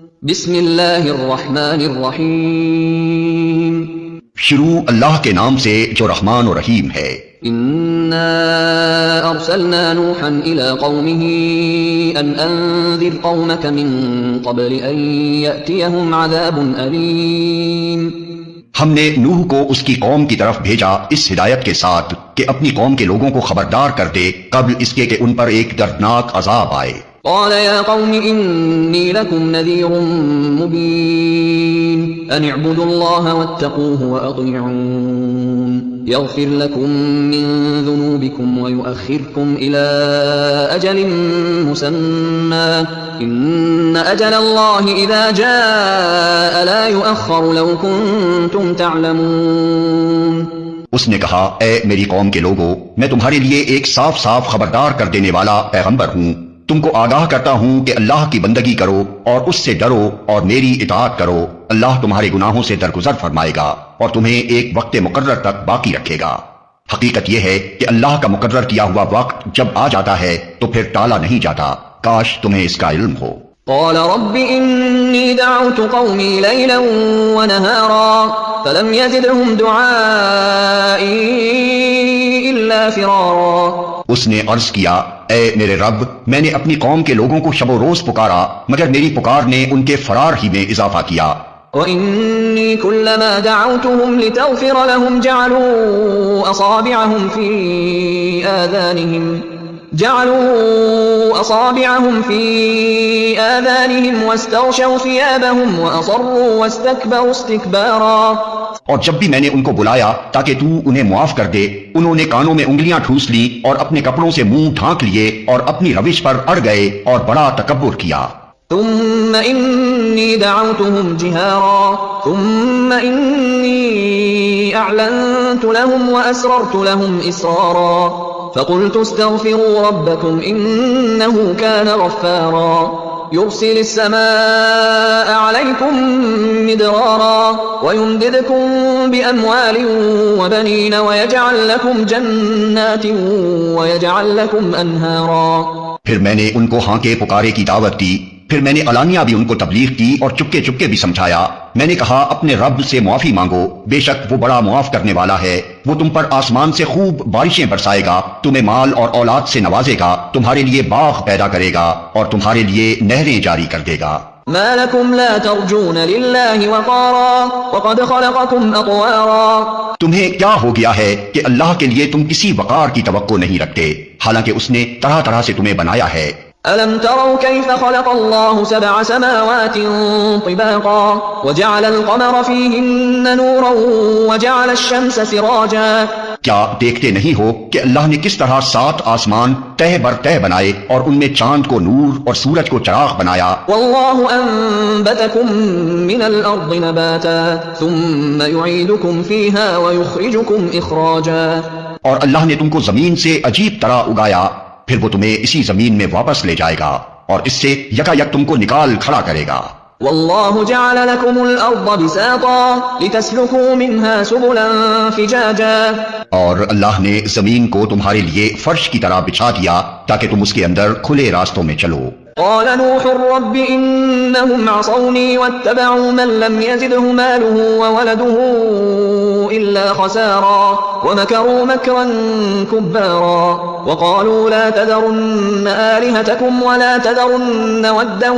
بسم اللہ الرحمن الرحیم شروع اللہ کے نام سے جو رحمان و رحیم ہے۔ انا ارسلنا نوحا الى قومه ان انذر قومك من قبل ان يأتيهم عذاب الیم۔ ہم نے نوح کو اس کی قوم کی طرف بھیجا اس ہدایت کے ساتھ کہ اپنی قوم کے لوگوں کو خبردار کر دے قبل اس کے کہ ان پر ایک دردناک عذاب آئے۔ قال يا قوم إني لكم نذير مبين أن اعبدوا الله واتقوه وأطيعون يغفر لكم من ذنوبكم ويؤخركم إلى أجل مسمى إن أجل الله إذا جاء لا يؤخر لو كنتم تعلمون۔ اس نے کہا اے میری قوم کے لوگو، میں تمہارے لیے ایک صاف صاف خبردار کر دینے والا پیغمبر ہوں۔ تم کو آگاہ کرتا ہوں کہ اللہ کی بندگی کرو اور اس سے ڈرو اور میری اطاعت کرو۔ اللہ تمہارے گناہوں سے درگزر فرمائے گا اور تمہیں ایک وقت مقرر تک باقی رکھے گا۔ حقیقت یہ ہے کہ اللہ کا مقرر کیا ہوا وقت جب آ جاتا ہے تو پھر ٹالا نہیں جاتا۔ کاش تمہیں اس کا علم ہو۔ قال رب إني دعوت قومي ليلا ونهارا فلم يزدهم دعائي إلا فرارا۔ اس نے عرض کیا اے میرے رب، میں نے اپنی قوم کے لوگوں کو شب و روز پکارا مگر میری پکار نے ان کے فرار ہی میں اضافہ کیا۔ وَإِنِّي كُلَّمَا دَعَوْتُهُمْ لِتَغْفِرَ لَهُمْ جَعَلُوا أَصَابِعَهُمْ فِي آذَانِهِمْ وَاسْتَغْشَوْا ثِيَابَهُمْ وَأَصَرُّوا وَاسْتَكْبَرُوا اسْتِكْبَارًا۔ اور جب بھی میں نے ان کو بلایا تاکہ تو انہیں معاف کر دے، انہوں نے کانوں میں انگلیاں ٹھوس لی اور اپنے کپڑوں سے منہ ڈھانک لیے اور اپنی روش پر اڑ گئے اور بڑا تکبر کیا۔ ثم إني دعوتهم جهارا ثم إني أعلنت لهم وأسررت لهم إسرارا فقلت استغفروا ربكم إنه كان غفارا يرسل السماء عليكم مدرارا ويمددكم بأموال وبنين ويجعل لكم جنات ويجعل لكم أنهارا۔ پھر میں نے ان کو ہانکے پکارے کی دعوت دی، پھر میں نے علانیہ بھی ان کو تبلیغ کی اور چپکے چپکے بھی سمجھایا۔ میں نے کہا اپنے رب سے معافی مانگو، بے شک وہ بڑا معاف کرنے والا ہے۔ وہ تم پر آسمان سے خوب بارشیں برسائے گا، تمہیں مال اور اولاد سے نوازے گا، تمہارے لیے باغ پیدا کرے گا اور تمہارے لیے نہریں جاری کر دے گا۔ ما لكم لا ترجون لله وقارا وقد خلقكم اطوارا۔ تمہیں کیا ہو گیا ہے کہ اللہ کے لیے تم کسی وقار کی توقع نہیں رکھتے، حالانکہ اس نے طرح طرح سے تمہیں بنایا ہے۔ ألم تروا كيف خلق الله 7 سماوات طباقا وجعل القمر فيهن نورا وجعل الشمس سراجا۔ کیا دیکھتے نہیں ہو کہ اللہ نے کس طرح 7 آسمان تہ بر تہ بنائے اور ان میں چاند کو نور اور سورج کو چراغ بنایا۔ والله أنبتكم من الأرض نباتا ثم يعيدكم فيها ويخرجكم إخراجا۔ اور اللہ نے تم کو زمین سے عجیب طرح اگایا، پھر وہ تمہیں اسی زمین میں واپس لے جائے گا اور اس سے یکا یک تم کو نکال کھڑا کرے گا۔ والله جعل لكم الأرض بساطا لتسلكوا منها سبلا فجاجا۔ اور اللہ نے زمین کو تمہارے لیے فرش کی طرح بچھا دیا تاکہ تم اس کے اندر کھلے راستوں میں چلو۔ قال نوح رب إنهم عصوني واتبعوا من لم يزده ماله وولده إلا خسارا ومكروا مكرا كبارا وقالوا لا تذرن آلهتكم ولا تذرن ودا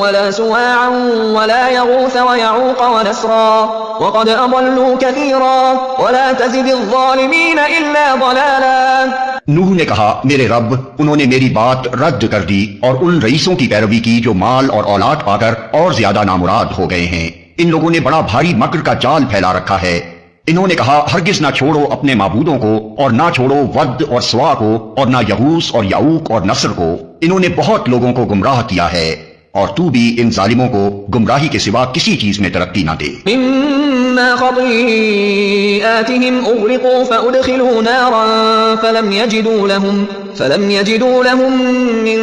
ولا سواعا ولا يغوث ويعوق ونسرا وقد أضلوا كثيرا ولا تزد الظالمين إلا ضلالا۔ نوح نے کہا میرے رب، انہوں نے میری بات رد کر دی اور ان رئیسوں کی پیروی کی جو مال اور اولاد پا کر اور زیادہ نامراد ہو گئے ہیں۔ ان لوگوں نے بڑا بھاری مکر کا جال پھیلا رکھا ہے۔ انہوں نے کہا ہرگز نہ چھوڑو اپنے معبودوں کو اور نہ چھوڑو ود اور سوا کو اور نہ یغوث اور یعوق اور نصر کو۔ انہوں نے بہت لوگوں کو گمراہ کیا ہے اور تو بھی ان ظالموں کو گمراہی کے سوا کسی چیز میں ترقی نہ دے۔ مما خطيئاتهم أغرقوا فأدخلوا نارا فلم يجدوا لهم من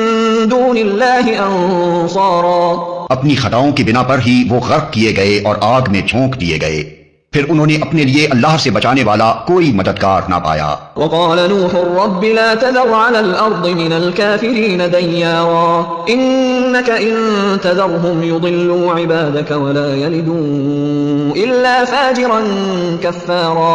دون الله أنصارا۔ اپنی خطاؤں کی بنا پر ہی وہ غرق کیے گئے اور آگ میں جھونک دیے گئے۔ پھر انہوں نے اپنے لیے اللہ سے بچانے والا کوئی مددگار نہ پایا۔ وقال نوح رب لا تذر على الأرض من الكافرين ديارا إنك إن تذرهم يضلوا عبادك ولا يلدوا إلا فاجرا كفارا۔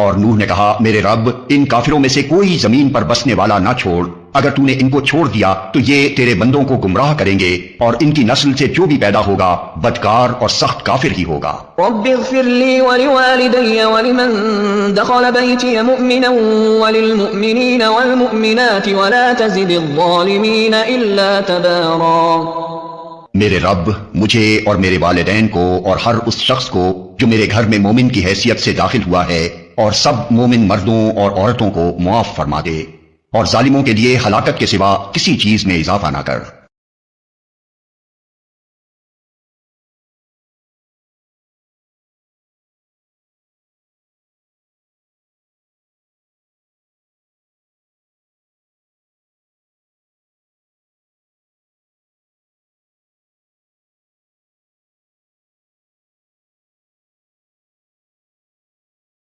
اور نوح نے کہا میرے رب ان کافروں میں سے کوئی زمین پر بسنے والا نہ چھوڑ، اگر تو نے ان کو چھوڑ دیا تو یہ تیرے بندوں کو گمراہ کریں گے اور ان کی نسل سے جو بھی پیدا ہوگا بدکار اور سخت کافر ہی ہوگا۔ رب اغفر لي ولوالدي ولمن دخل بيتي مؤمنا وللمؤمنين والمؤمنات ولا تزد الظالمين إلا تبارا۔ میرے رب مجھے اور میرے والدین کو اور ہر اس شخص کو جو میرے گھر میں مومن کی حیثیت سے داخل ہوا ہے اور سب مومن مردوں اور عورتوں کو معاف فرما دے، اور ظالموں کے لیے ہلاکت کے سوا کسی چیز میں اضافہ نہ کر۔